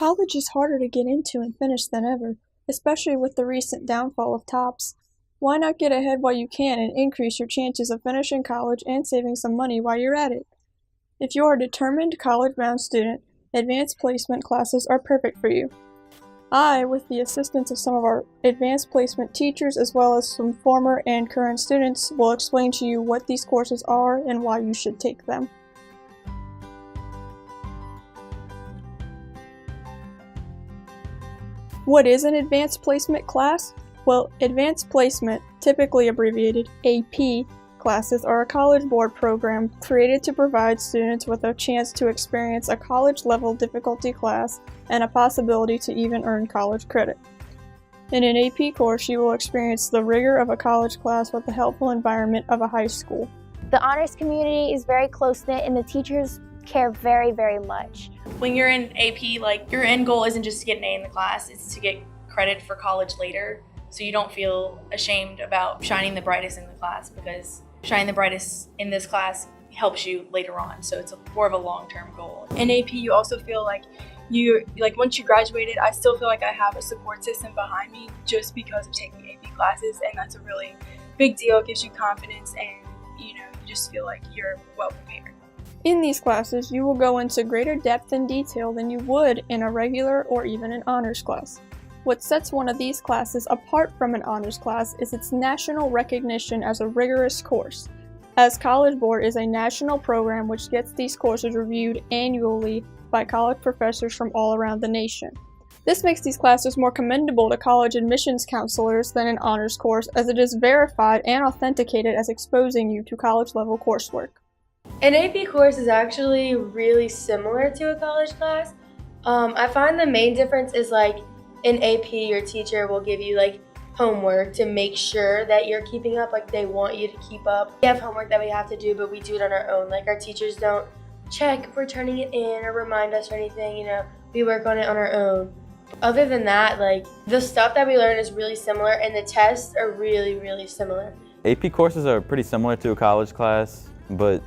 College is harder to get into and finish than ever, especially with the recent downfall of TOPS. Why not get ahead while you can and increase your chances of finishing college and saving some money while you're at it? If you are a determined college-bound student, advanced placement classes are perfect for you. I, with the assistance of some of our advanced placement teachers as well as some former and current students, will explain to you what these courses are and why you should take them. What is an advanced placement class? Well, advanced placement, typically abbreviated AP, classes are a college board program created to provide students with a chance to experience a college-level difficulty class and a possibility to even earn college credit. In an AP course, you will experience the rigor of a college class with the helpful environment of a high school. The honors community is very close-knit and the teachers care very, very much. When you're in AP, your end goal isn't just to get an A in the class, it's to get credit for college later. So you don't feel ashamed about shining the brightest in the class, because shining the brightest in this class helps you later on. So it's more of a long-term goal. In AP, you also feel like once you graduated, I still feel like I have a support system behind me just because of taking AP classes, and that's a really big deal. It gives you confidence, and you just feel like you're well prepared. In these classes, you will go into greater depth and detail than you would in a regular or even an honors class. What sets one of these classes apart from an honors class is its national recognition as a rigorous course, as College Board is a national program which gets these courses reviewed annually by college professors from all around the nation. This makes these classes more commendable to college admissions counselors than an honors course, as it is verified and authenticated as exposing you to college-level coursework. An AP course is actually really similar to a college class. I find the main difference is in AP, your teacher will give you homework to make sure that you're keeping up, they want you to keep up. We have homework that we have to do, but we do it on our own. Our teachers don't check if we're turning it in or remind us or anything, we work on it on our own. Other than that, the stuff that we learn is really similar, and the tests are really, really similar. AP courses are pretty similar to a college class, but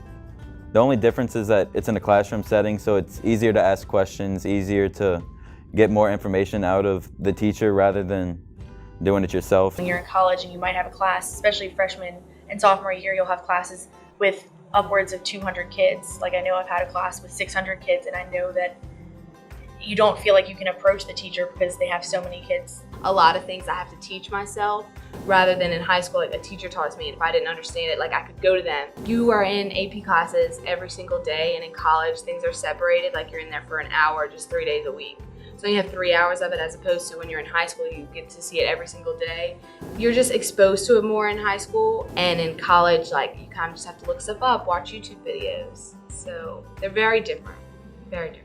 the only difference is that it's in a classroom setting, so it's easier to ask questions, easier to get more information out of the teacher rather than doing it yourself. When you're in college and you might have a class, especially freshman and sophomore year, you'll have classes with upwards of 200 kids. I know I've had a class with 600 kids, and I know that you don't feel like you can approach the teacher because they have so many kids. A lot of things I have to teach myself rather than in high school, a teacher taught me, and if I didn't understand it, I could go to them. You are in AP classes every single day, and in college things are separated, you're in there for an hour just 3 days a week. So you have 3 hours of it, as opposed to when you're in high school, you get to see it every single day. You're just exposed to it more in high school, and in college, you kind of just have to look stuff up, watch YouTube videos. So they're very different, very different.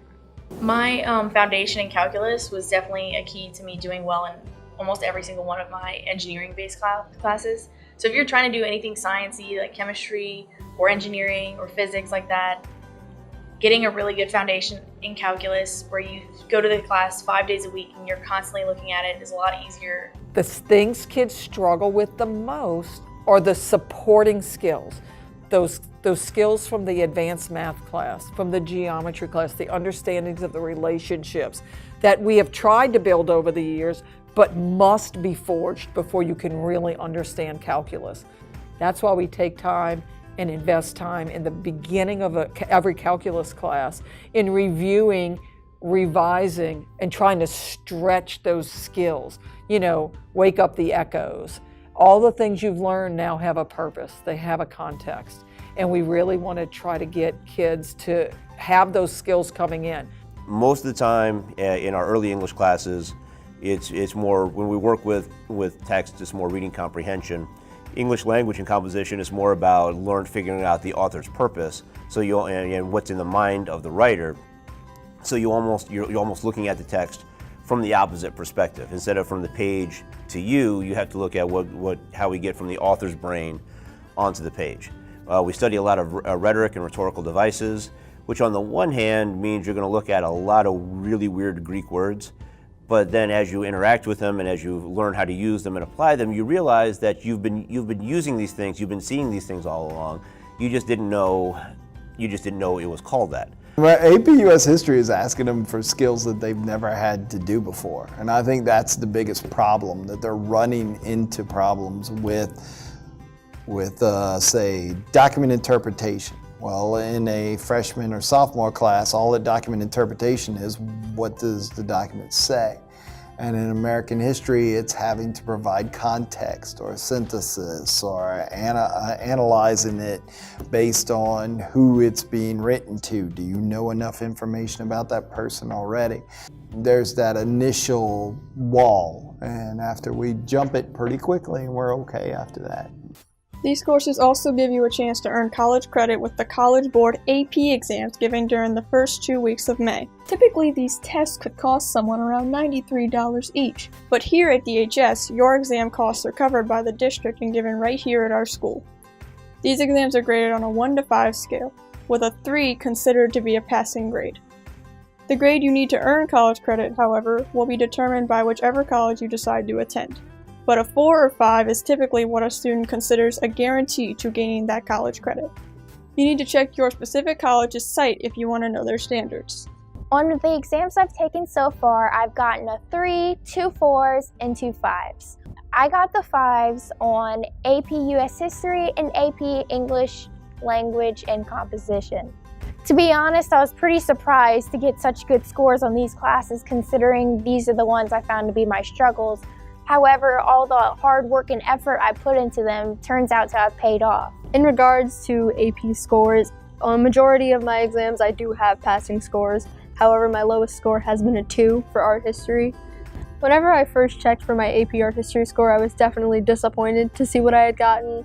My foundation in calculus was definitely a key to me doing well in almost every single one of my engineering-based classes. So if you're trying to do anything sciencey, like chemistry or engineering or physics like that, getting a really good foundation in calculus where you go to the class 5 days a week and you're constantly looking at it is a lot easier. The things kids struggle with the most are the supporting skills. Those skills from the advanced math class, from the geometry class, the understandings of the relationships that we have tried to build over the years, but must be forged before you can really understand calculus. That's why we take time and invest time in the beginning of every calculus class in reviewing, revising, and trying to stretch those skills. Wake up the echoes. All the things you've learned now have a purpose. They have a context. And we really want to try to get kids to have those skills coming in. Most of the time in our early English classes, it's more, when we work with text, it's more reading comprehension. English language and composition is more about figuring out the author's purpose, and what's in the mind of the writer. So you're almost looking at the text from the opposite perspective. Instead of from the page to you have to look at how we get from the author's brain onto the page. We study a lot of rhetoric and rhetorical devices, which on the one hand means you're going to look at a lot of really weird Greek words, but then as you interact with them and as you learn how to use them and apply them, you realize that you've been using these things, you've been seeing these things all along. You just didn't know it was called that. Well, AP US History is asking them for skills that they've never had to do before. And I think that's the biggest problem, that they're running into problems with say, document interpretation. Well, in a freshman or sophomore class, all that document interpretation is, what does the document say? And in American history, it's having to provide context or synthesis or analyzing it based on who it's being written to. Do you know enough information about that person already? There's that initial wall, and after we jump it pretty quickly, we're okay after that. These courses also give you a chance to earn college credit with the College Board AP exams given during the first 2 weeks of May. Typically, these tests could cost someone around $93 each, but here at DHS, your exam costs are covered by the district and given right here at our school. These exams are graded on a 1 to 5 scale, with a 3 considered to be a passing grade. The grade you need to earn college credit, however, will be determined by whichever college you decide to attend. But a 4 or 5 is typically what a student considers a guarantee to gaining that college credit. You need to check your specific college's site if you want to know their standards. On the exams I've taken so far, I've gotten a 3, 2 4s, and 2 5s. I got the 5s on AP US History and AP English Language and Composition. To be honest, I was pretty surprised to get such good scores on these classes, considering these are the ones I found to be my struggles. However, all the hard work and effort I put into them turns out to have paid off. In regards to AP scores, on a majority of my exams I do have passing scores. However, my lowest score has been a 2 for art history. Whenever I first checked for my AP art history score, I was definitely disappointed to see what I had gotten.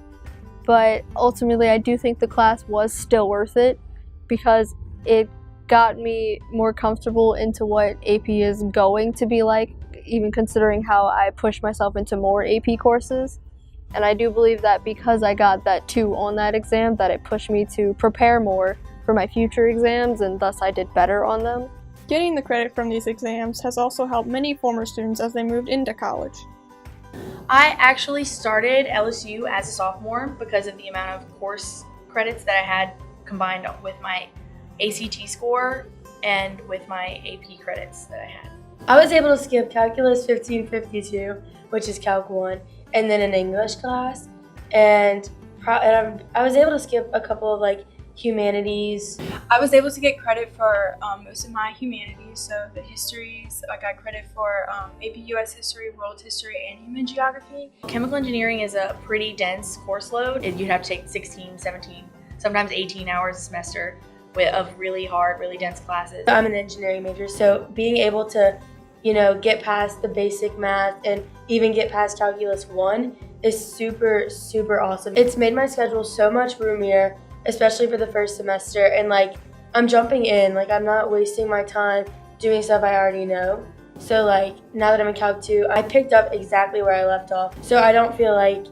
But ultimately, I do think the class was still worth it because it got me more comfortable into what AP is going to be like, even considering how I pushed myself into more AP courses. And I do believe that because I got that 2 on that exam, that it pushed me to prepare more for my future exams, and thus I did better on them. Getting the credit from these exams has also helped many former students as they moved into college. I actually started LSU as a sophomore because of the amount of course credits that I had combined with my ACT score and with my AP credits that I had. I was able to skip Calculus 1552, which is Calc 1, and then an English class, and I was able to skip a couple of humanities. I was able to get credit for most of my humanities, so the histories, I got credit for AP US History, World History, and Human Geography. Chemical engineering is a pretty dense course load. You'd have to take 16, 17, sometimes 18 hours a semester of really hard, really dense classes. I'm an engineering major, so being able to get past the basic math and even get past Calculus 1 is super, super awesome. It's made my schedule so much roomier, especially for the first semester, and I'm jumping in, I'm not wasting my time doing stuff I already know. So now that I'm in Calc 2, I picked up exactly where I left off, so I don't feel like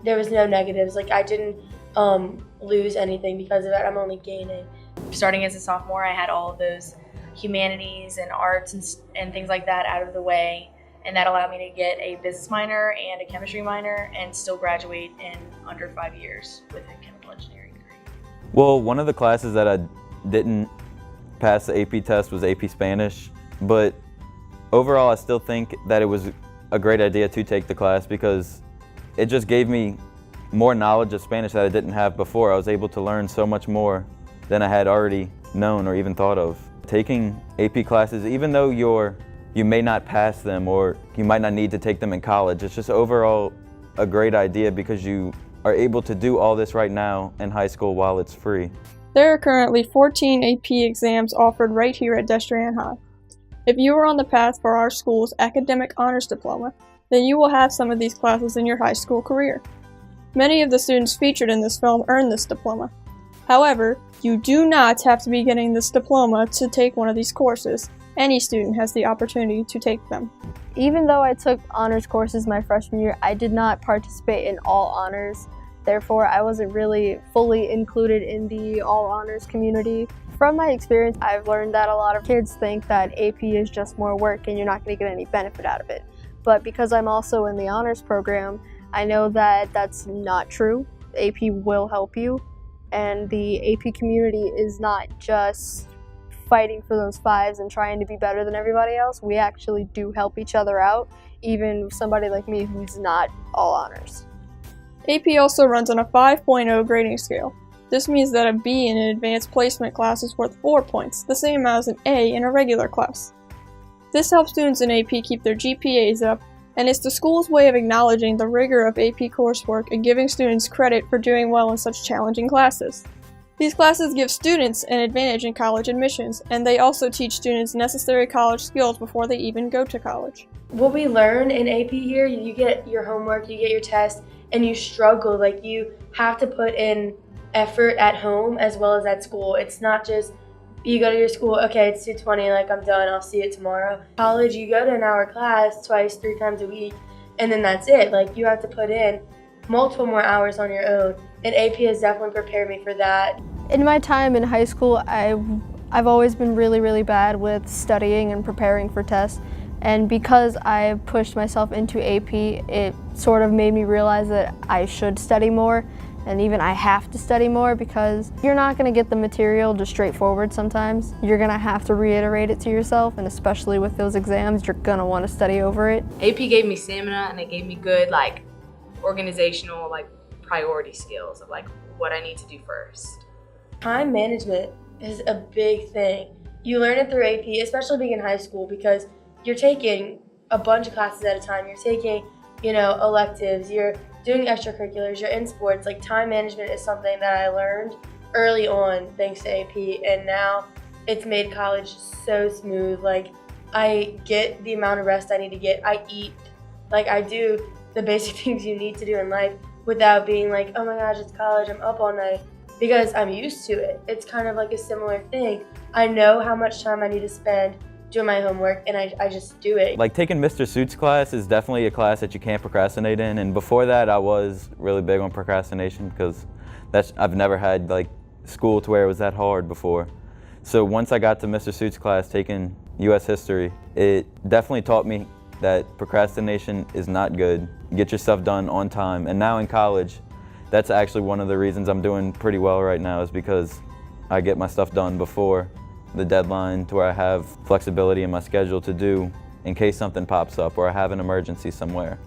there was no negatives. I didn't lose anything because of it. I'm only gaining. Starting as a sophomore, I had all of those humanities and arts and things like that out of the way, and that allowed me to get a business minor and a chemistry minor and still graduate in under 5 years with a chemical engineering degree. Well, one of the classes that I didn't pass the AP test was AP Spanish, but overall I still think that it was a great idea to take the class because it just gave me more knowledge of Spanish that I didn't have before. I was able to learn so much more than I had already known or even thought of. Taking AP classes, even though you may not pass them or you might not need to take them in college, it's just overall a great idea because you are able to do all this right now in high school while it's free. There are currently 14 AP exams offered right here at Destrian High. If you are on the path for our school's academic honors diploma, then you will have some of these classes in your high school career. Many of the students featured in this film earned this diploma. However, you do not have to be getting this diploma to take one of these courses. Any student has the opportunity to take them. Even though I took honors courses my freshman year, I did not participate in all honors. Therefore, I wasn't really fully included in the all honors community. From my experience, I've learned that a lot of kids think that AP is just more work and you're not going to get any benefit out of it. But because I'm also in the honors program, I know that that's not true. AP will help you. And the AP community is not just fighting for those fives and trying to be better than everybody else, we actually do help each other out, even somebody like me who's not all honors. AP also runs on a 5.0 grading scale. This means that a B in an advanced placement class is worth 4 points, the same as an A in a regular class. This helps students in AP keep their GPAs up, and it's the school's way of acknowledging the rigor of AP coursework and giving students credit for doing well in such challenging classes. These classes give students an advantage in college admissions, and they also teach students necessary college skills before they even go to college. What we learn in AP here, you get your homework, you get your test, and you struggle. Like, you have to put in effort at home as well as at school. It's not just you go to your school, okay, it's 2:20, like I'm done, I'll see it tomorrow. College, you go to an hour class twice, 3 times a week, and then that's it. Like, you have to put in multiple more hours on your own, and AP has definitely prepared me for that. In my time in high school, I've always been really bad with studying and preparing for tests, and because I pushed myself into AP, it sort of made me realize that I should study more, and even I have to study more, because you're not going to get the material just straightforward sometimes. You're going to have to reiterate it to yourself, and especially with those exams, you're going to want to study over it. AP gave me stamina, and it gave me good organizational priority skills of what I need to do first. Time management is a big thing. You learn it through AP, especially being in high school, because you're taking a bunch of classes at a time. You're taking, electives, you're doing extracurriculars, you're in sports. Time management is something that I learned early on thanks to AP, and now it's made college so smooth. I get the amount of rest I need to get. I eat, I do the basic things you need to do in life without being oh my gosh, it's college, I'm up all night, because I'm used to it. It's kind of a similar thing. I know how much time I need to spend doing my homework, and I just do it. Taking Mr. Suit's class is definitely a class that you can't procrastinate in, and before that I was really big on procrastination because I've never had school to where it was that hard before. So once I got to Mr. Suit's class taking US history, it definitely taught me that procrastination is not good. Get your stuff done on time, and now in college, that's actually one of the reasons I'm doing pretty well right now, is because I get my stuff done before the deadline, to where I have flexibility in my schedule to do in case something pops up or I have an emergency somewhere.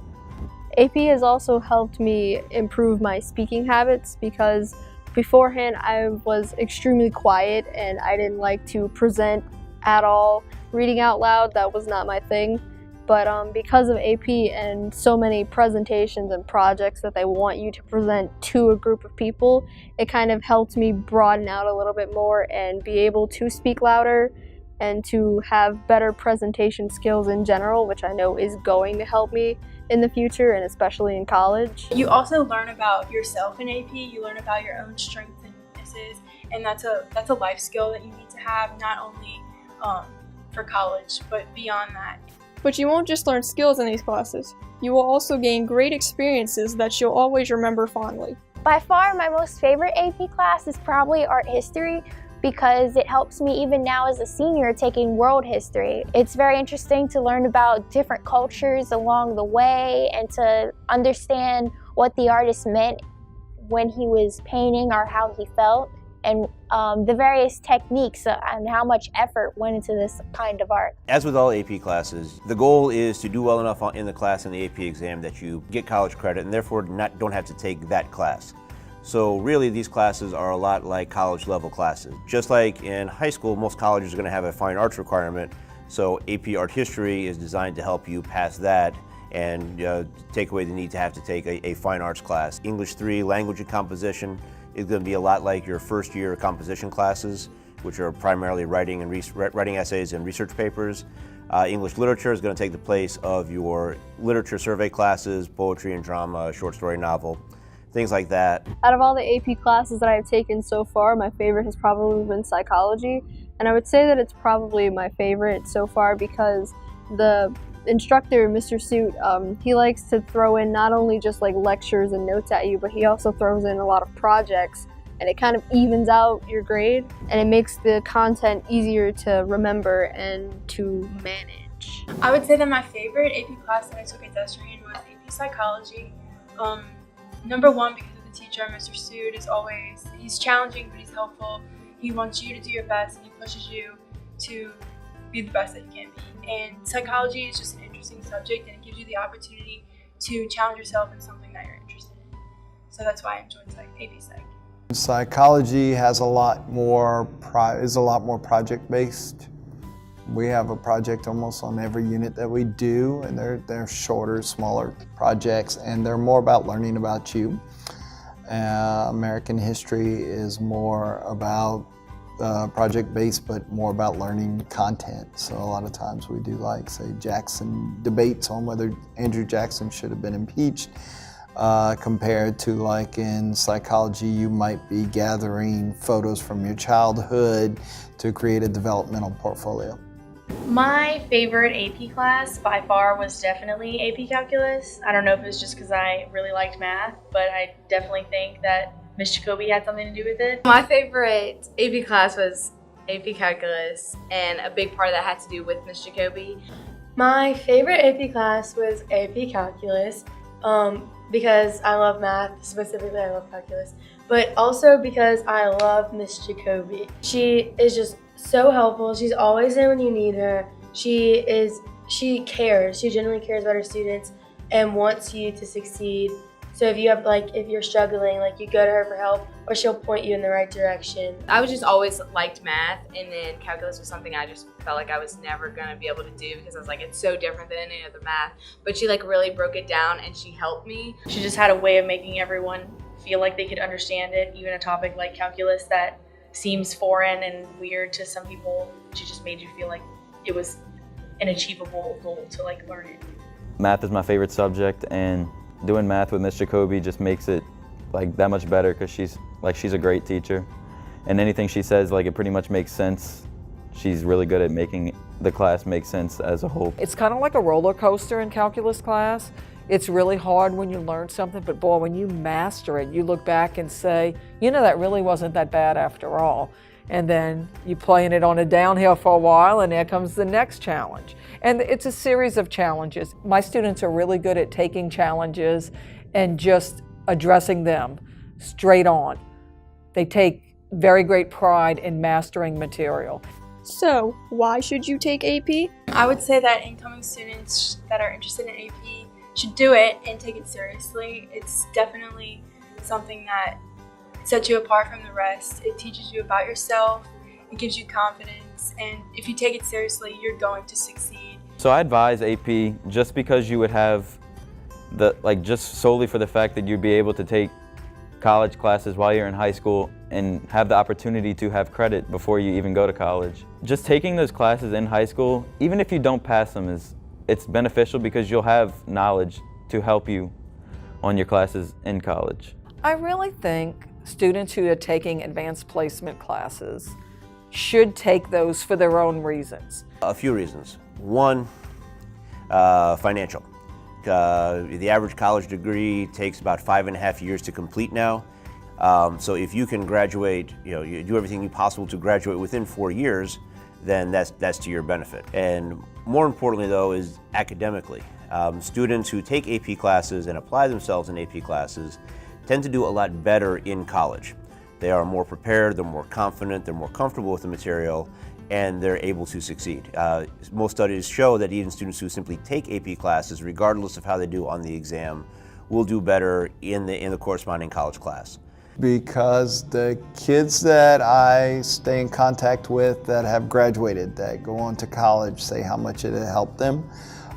AP has also helped me improve my speaking habits, because beforehand I was extremely quiet and I didn't like to present at all. Reading out loud, that was not my thing. But because of AP and so many presentations and projects that they want you to present to a group of people, it kind of helped me broaden out a little bit more and be able to speak louder and to have better presentation skills in general, which I know is going to help me in the future, and especially in college. You also learn about yourself in AP. You learn about your own strengths and weaknesses, and that's a life skill that you need to have, not only for college, but beyond that. But you won't just learn skills in these classes. You will also gain great experiences that you'll always remember fondly. By far, my most favorite AP class is probably art history, because it helps me even now as a senior taking world history. It's very interesting to learn about different cultures along the way and to understand what the artist meant when he was painting or how he felt, and the various techniques and how much effort went into this kind of art. As with all AP classes, the goal is to do well enough in the class in the AP exam that you get college credit and therefore don't have to take that class. So really, these classes are a lot like college level classes. Just like in high school, most colleges are going to have a fine arts requirement, so AP art history is designed to help you pass that and take away the need to have to take a fine arts class. English 3, language and composition, is going to be a lot like your first year composition classes, which are primarily writing essays and research papers. English literature is going to take the place of your literature survey classes, poetry and drama, short story novel, things like that. Out of all the AP classes that I've taken so far, my favorite has probably been psychology, and I would say that it's probably my favorite so far because the instructor, Mr. Suit, he likes to throw in not only just lectures and notes at you, but he also throws in a lot of projects, and it kind of evens out your grade, and it makes the content easier to remember and to manage. I would say that my favorite AP class that I took at Desiree was AP Psychology. Number one, because of the teacher, Mr. Suit, he's challenging, but he's helpful. He wants you to do your best, and he pushes you to be the best that you can be. And psychology is just an interesting subject, and it gives you the opportunity to challenge yourself in something that you're interested in. So that's why I enjoyed AP Psych. Psychology has is a lot more project-based. We have a project almost on every unit that we do, and they're shorter, smaller projects, and they're more about learning about you. American history is more about project-based, but more about learning content. So a lot of times we do, like, say, Jackson debates on whether Andrew Jackson should have been impeached, compared to, like, in psychology, you might be gathering photos from your childhood to create a developmental portfolio. My favorite AP class by far was definitely AP Calculus. I don't know if it was just because I really liked math, but I definitely think that Ms. Jacoby had something to do with it. My favorite AP class was AP Calculus, and a big part of that had to do with Ms. Jacoby. My favorite AP class was AP Calculus because I love math, specifically I love calculus, but also because I love Ms. Jacoby. She is just so helpful. She's always there when you need her. She cares. She genuinely cares about her students and wants you to succeed. So if you're struggling, you go to her for help, or she'll point you in the right direction. I was just always liked math, and then calculus was something I just felt like I was never gonna be able to do because I was like, it's so different than any other math. But she really broke it down and she helped me. She just had a way of making everyone feel like they could understand it, even a topic like calculus that seems foreign and weird to some people. She just made you feel like it was an achievable goal to learn it. Math is my favorite subject, and doing math with Ms. Jacoby just makes it that much better because she's a great teacher, and anything she says, it pretty much makes sense. She's really good at making the class make sense as a whole. It's kind of like a roller coaster in calculus class. It's really hard when you learn something, but boy, when you master it, you look back and say, that really wasn't that bad after all. And then you playing it on a downhill for a while, and there comes the next challenge. And it's a series of challenges. My students are really good at taking challenges and just addressing them straight on. They take very great pride in mastering material. So, why should you take AP? I would say that incoming students that are interested in AP should do it and take it seriously. It's definitely something that sets you apart from the rest. It teaches you about yourself, it gives you confidence, and if you take it seriously, you're going to succeed. So I advise AP just because you would have just solely for the fact that you'd be able to take college classes while you're in high school and have the opportunity to have credit before you even go to college. Just taking those classes in high school, even if you don't pass them, it's beneficial because you'll have knowledge to help you on your classes in college. I really think students who are taking advanced placement classes should take those for their own reasons. A few reasons. One, financial. The average college degree takes about 5.5 years to complete now. So if you can graduate, you do everything possible to graduate within 4 years, then that's to your benefit. And more importantly, though, is academically. Students who take AP classes and apply themselves in AP classes tend to do a lot better in college. They are more prepared, they're more confident, they're more comfortable with the material, and they're able to succeed. Most studies show that even students who simply take AP classes, regardless of how they do on the exam, will do better in the corresponding college class. Because the kids that I stay in contact with that have graduated, that go on to college, say how much it helped them.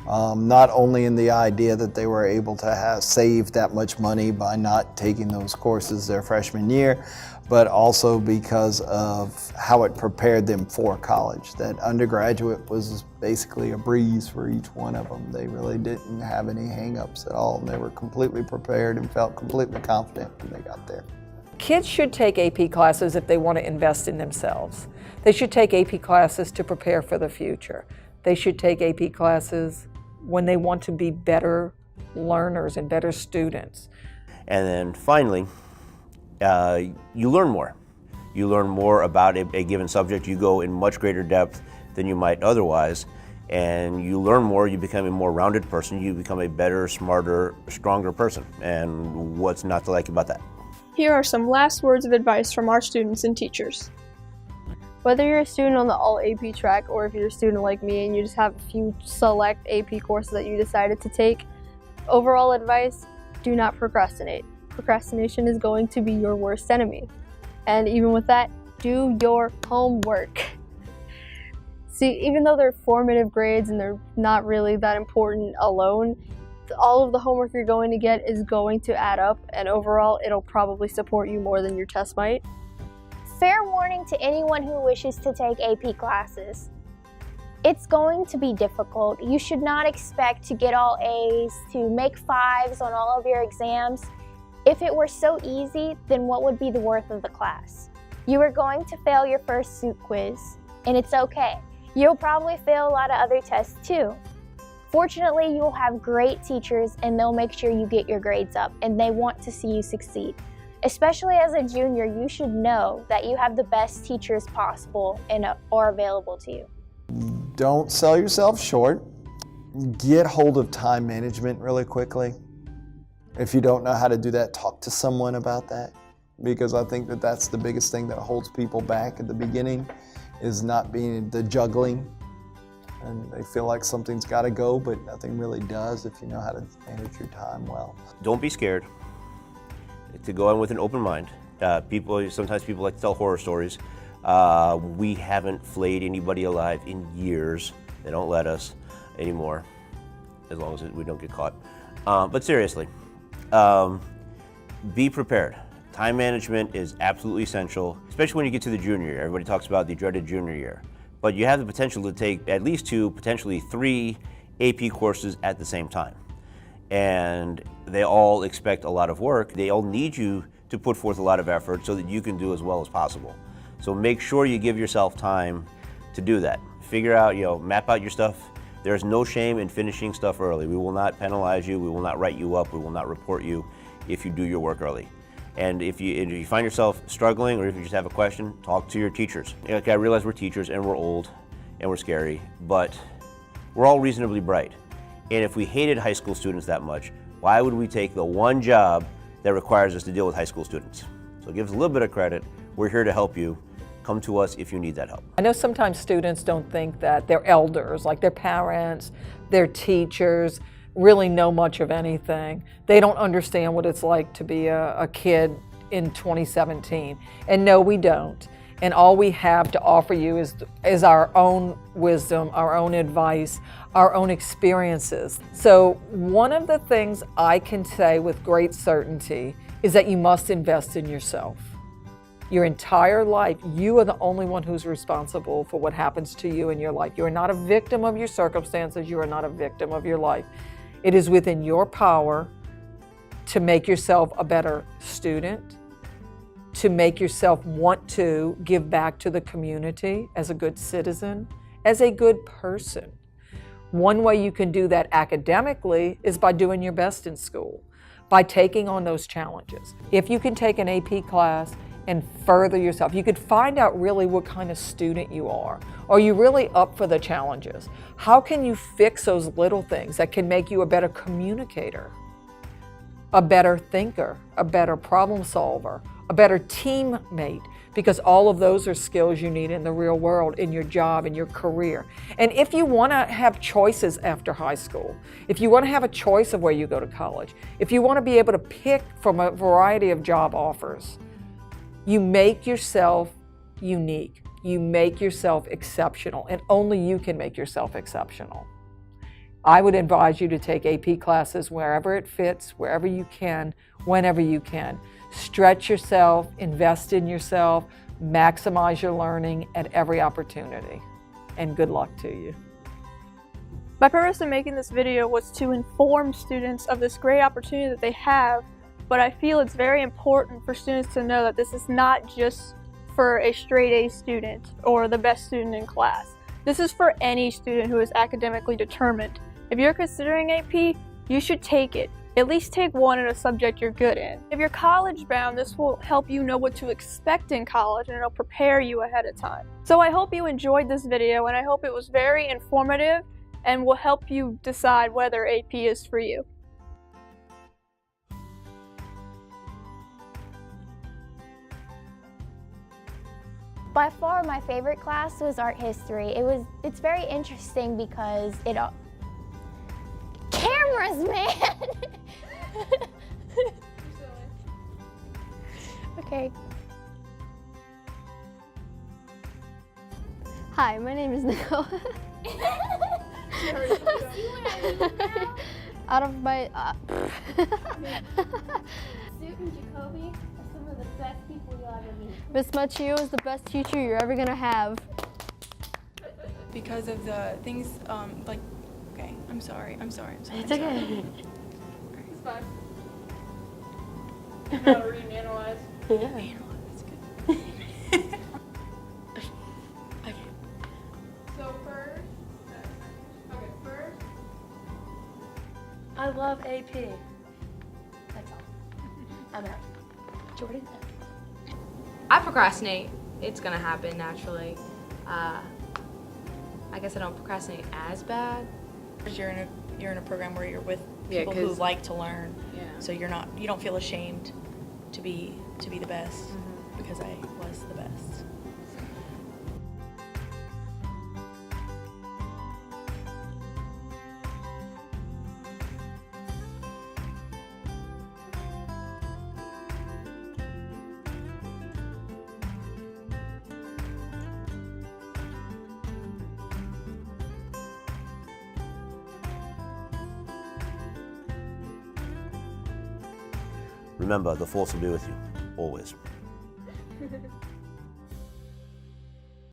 Not only in the idea that they were able to have saved that much money by not taking those courses their freshman year, but also because of how it prepared them for college. That undergraduate was basically a breeze for each one of them. They really didn't have any hang-ups at all, and they were completely prepared and felt completely confident when they got there. Kids should take AP classes if they want to invest in themselves. They should take AP classes to prepare for the future. They should take AP classes when they want to be better learners and better students. And then finally, you learn more. You learn more about a given subject. You go in much greater depth than you might otherwise. And you learn more, you become a more rounded person, you become a better, smarter, stronger person. And what's not to like about that? Here are some last words of advice from our students and teachers. Whether you're a student on the all AP track or if you're a student like me and you just have a few select AP courses that you decided to take, overall advice, do not procrastinate. Procrastination is going to be your worst enemy. And even with that, do your homework. See, even though they're formative grades and they're not really that important alone, all of the homework you're going to get is going to add up, and overall it'll probably support you more than your test might. Fair warning to anyone who wishes to take AP classes. It's going to be difficult. You should not expect to get all A's, to make 5s on all of your exams. If it were so easy, then what would be the worth of the class? You are going to fail your first suit quiz, and it's okay. You'll probably fail a lot of other tests too. Fortunately, you'll have great teachers and they'll make sure you get your grades up, and they want to see you succeed. Especially as a junior, you should know that you have the best teachers possible and are available to you. Don't sell yourself short. Get hold of time management really quickly. If you don't know how to do that, talk to someone about that, because I think that that's the biggest thing that holds people back at the beginning, is not being the juggling. And they feel like something's got to go, but nothing really does if you know how to manage your time well. Don't be scared to go in with an open mind. Sometimes people like to tell horror stories. We haven't flayed anybody alive in years. They don't let us anymore, as long as we don't get caught. But seriously, be prepared. Time management is absolutely essential, especially when you get to the junior year. Everybody talks about the dreaded junior year. But you have the potential to take at least 2, potentially 3 AP courses at the same time. And they all expect a lot of work. They all need you to put forth a lot of effort so that you can do as well as possible. So make sure you give yourself time to do that. Figure out, map out your stuff. There's no shame in finishing stuff early. We will not penalize you. We will not write you up. We will not report you if you do your work early. And if you find yourself struggling, or if you just have a question, talk to your teachers. Okay, I realize we're teachers and we're old and we're scary, but we're all reasonably bright. And if we hated high school students that much, why would we take the one job that requires us to deal with high school students? So give us a little bit of credit. We're here to help you. Come to us if you need that help. I know sometimes students don't think that their elders, like their parents, their teachers, really know much of anything. They don't understand what it's like to be a kid in 2017. And no, we don't. And all we have to offer you is our own wisdom, our own advice, our own experiences. So one of the things I can say with great certainty is that you must invest in yourself. Your entire life, you are the only one who's responsible for what happens to you in your life. You are not a victim of your circumstances. You are not a victim of your life. It is within your power to make yourself a better student, to make yourself want to give back to the community as a good citizen, as a good person. One way you can do that academically is by doing your best in school, by taking on those challenges. If you can take an AP class and further yourself, you could find out really what kind of student you are. Are you really up for the challenges? How can you fix those little things that can make you a better communicator, a better thinker, a better problem solver, a better teammate? Because all of those are skills you need in the real world, in your job, in your career. And if you want to have choices after high school, if you want to have a choice of where you go to college, if you want to be able to pick from a variety of job offers, you make yourself unique. You make yourself exceptional, and only you can make yourself exceptional. I would advise you to take AP classes wherever it fits, wherever you can, whenever you can. Stretch yourself, invest in yourself, maximize your learning at every opportunity. And good luck to you. My purpose in making this video was to inform students of this great opportunity that they have, but I feel it's very important for students to know that this is not just for a straight A student or the best student in class. This is for any student who is academically determined. If you're considering AP, you should take it. At least take one in a subject you're good in. If you're college bound, this will help you know what to expect in college, and it'll prepare you ahead of time. So I hope you enjoyed this video, and I hope it was very informative and will help you decide whether AP is for you. By far my favorite class was art history. It's very interesting because cameras, man! Okay. Hi, my name is Nicole. Out of my Sue and Jacoby are some of the best people you'll ever meet. Miss Machio is the best teacher you're ever gonna have. Because of the things, okay, I'm sorry. It's I'm okay. sorry. It's fine. You know how to read and analyze. Yeah. That's good. Okay. So first, I love AP. That's all. I'm out. Jordan? I procrastinate. It's gonna happen naturally. I guess I don't procrastinate as bad. You're in a program where you're with Yeah, people who 'cause- like to learn. Yeah. So you don't feel ashamed to be the best because I was the best. Remember, the force will be with you, always.